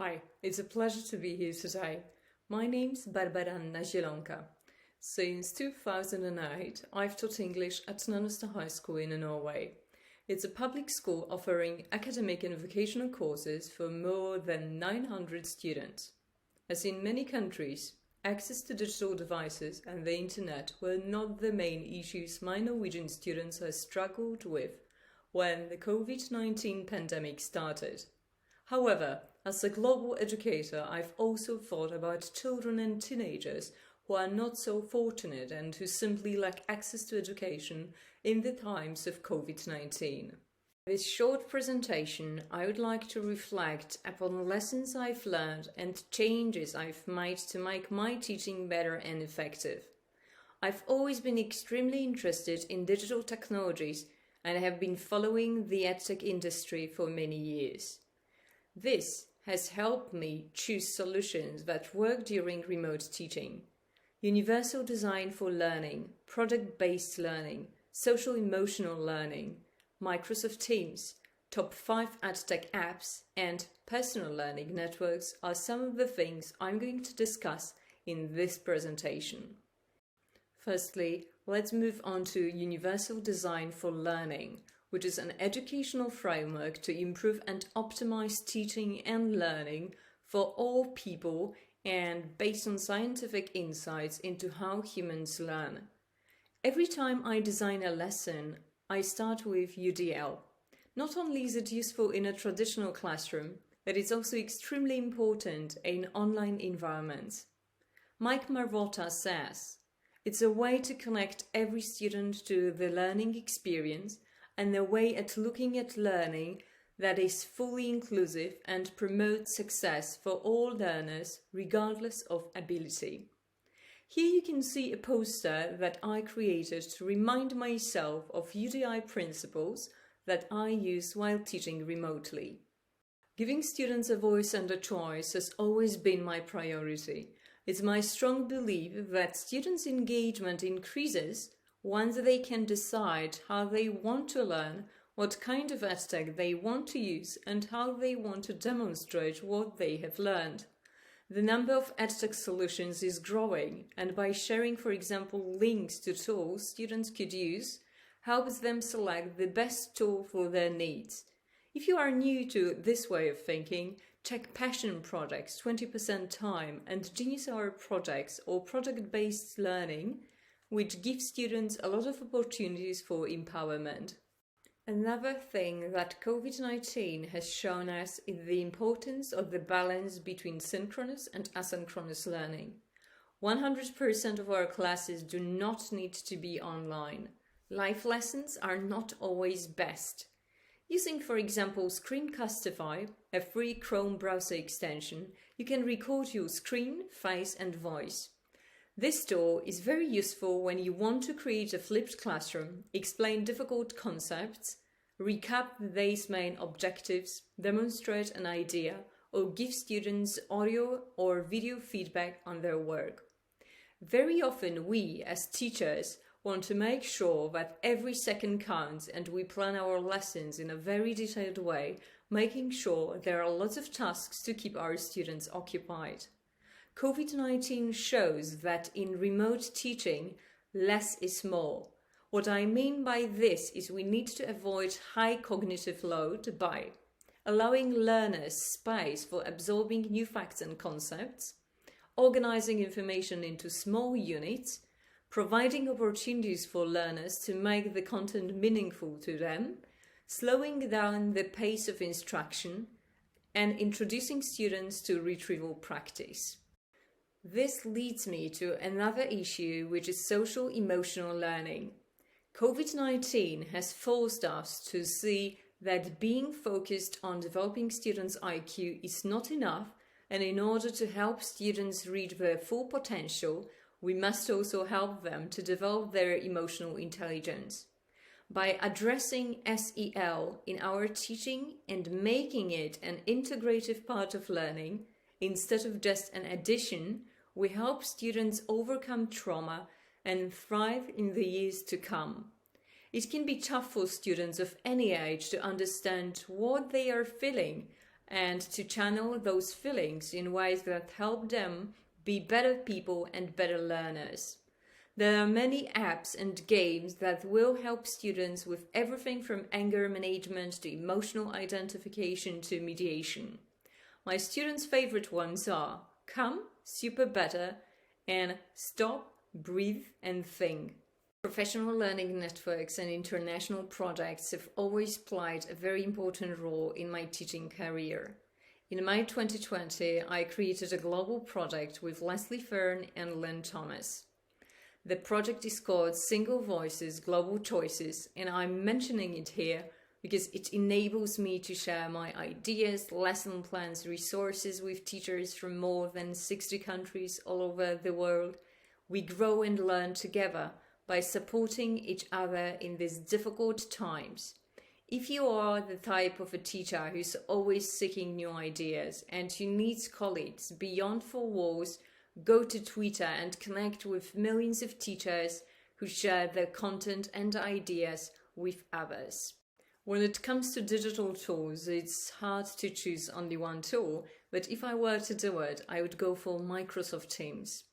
Hi, it's a pleasure to be here today. My name's Ana Zielonka. Since 2008, I've taught English at Norway High School in Norway. It's a public school offering academic and vocational courses for more than 900 students. As in many countries, access to digital devices and the internet were not the main issues my Norwegian students have struggled with when the COVID-19 pandemic started. However, as a global educator, I've also thought about children and teenagers who are not so fortunate and who simply lack access to education in the times of COVID-19. In this short presentation, I would like to reflect upon lessons I've learned and changes I've made to make my teaching better and effective. I've always been extremely interested in digital technologies and have been following the EdTech industry for many years. This has helped me choose solutions that work during remote teaching. Universal design for learning, product-based learning, social-emotional learning, Microsoft Teams, top 5 EdTech apps, and personal learning networks are some of the things I'm going to discuss in this presentation. Firstly, let's move on to universal design for learning, which is an educational framework to improve and optimize teaching and learning for all people and based on scientific insights into how humans learn. Every time I design a lesson, I start with UDL. Not only is it useful in a traditional classroom, but it's also extremely important in online environments. Mike Marotta says, "It's a way to connect every student to the learning experience and a way at looking at learning that is fully inclusive and promotes success for all learners regardless of ability." Here you can see a poster that I created to remind myself of UDI principles that I use while teaching remotely. Giving students a voice and a choice has always been my priority. It's my strong belief that students' engagement increases once they can decide how they want to learn, what kind of EdTech they want to use, and how they want to demonstrate what they have learned. The number of EdTech solutions is growing, and by sharing, for example, links to tools students could use, helps them select the best tool for their needs. If you are new to this way of thinking, check Passion Projects 20% Time and Genius Hour projects or product-based learning, which gives students a lot of opportunities for empowerment. Another thing that COVID-19 has shown us is the importance of the balance between synchronous and asynchronous learning. 100% of our classes do not need to be online. Live lessons are not always best. Using, for example, Screencastify, a free Chrome browser extension, you can record your screen, face and voice. This tool is very useful when you want to create a flipped classroom, explain difficult concepts, recap the day's main objectives, demonstrate an idea, or give students audio or video feedback on their work. Very often we, as teachers, want to make sure that every second counts and we plan our lessons in a very detailed way, making sure there are lots of tasks to keep our students occupied. COVID-19 shows that in remote teaching, less is more. What I mean by this is we need to avoid high cognitive load by allowing learners space for absorbing new facts and concepts, organizing information into small units, providing opportunities for learners to make the content meaningful to them, slowing down the pace of instruction, and introducing students to retrieval practice. This leads me to another issue, which is social-emotional learning. COVID-19 has forced us to see that being focused on developing students' IQ is not enough, and in order to help students reach their full potential, we must also help them to develop their emotional intelligence. By addressing SEL in our teaching and making it an integrative part of learning, instead of just an addition, we help students overcome trauma and thrive in the years to come. It can be tough for students of any age to understand what they are feeling and to channel those feelings in ways that help them be better people and better learners. There are many apps and games that will help students with everything from anger management to emotional identification to mediation. My students' favorite ones are Come, Super Better, and Stop, Breathe and Think. Professional learning networks and international projects have always played a very important role in my teaching career. In May 2020, I created a global project with Leslie Fern and Lynn Thomas. The project is called Single Voices, Global Choices, and I'm mentioning it here because it enables me to share my ideas, lesson plans, resources with teachers from more than 60 countries all over the world. We grow and learn together by supporting each other in these difficult times. If you are the type of a teacher who's always seeking new ideas and who needs colleagues beyond four walls, go to Twitter and connect with millions of teachers who share their content and ideas with others. When it comes to digital tools, it's hard to choose only one tool, but if I were to do it, I would go for Microsoft Teams,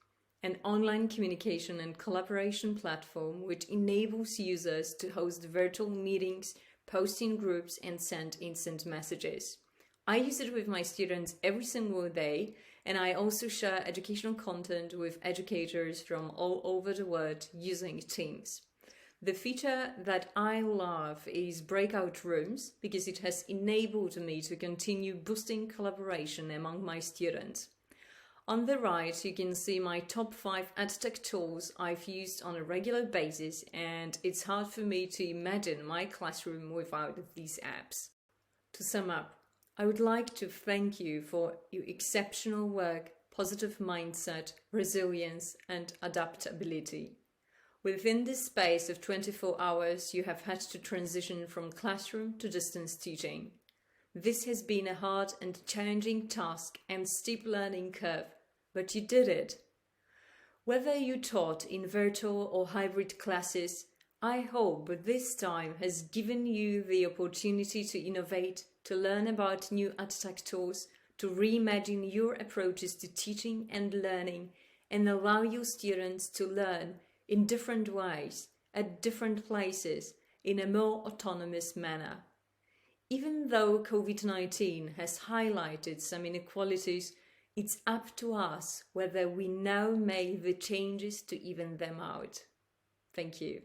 an online communication and collaboration platform which enables users to host virtual meetings, post in groups, and send instant messages. I use it with my students every single day, and I also share educational content with educators from all over the world using Teams. The feature that I love is breakout rooms because it has enabled me to continue boosting collaboration among my students. On the right, you can see my top 5 EdTech tools I've used on a regular basis, and it's hard for me to imagine my classroom without these apps. To sum up, I would like to thank you for your exceptional work, positive mindset, resilience, and adaptability. Within this space of 24 hours, you have had to transition from classroom to distance teaching. This has been a hard and challenging task and steep learning curve, but you did it. Whether you taught in virtual or hybrid classes, I hope this time has given you the opportunity to innovate, to learn about new EdTech tools, to reimagine your approaches to teaching and learning, and allow your students to learn in different ways, at different places, in a more autonomous manner. Even though COVID-19 has highlighted some inequalities, it's up to us whether we now make the changes to even them out. Thank you.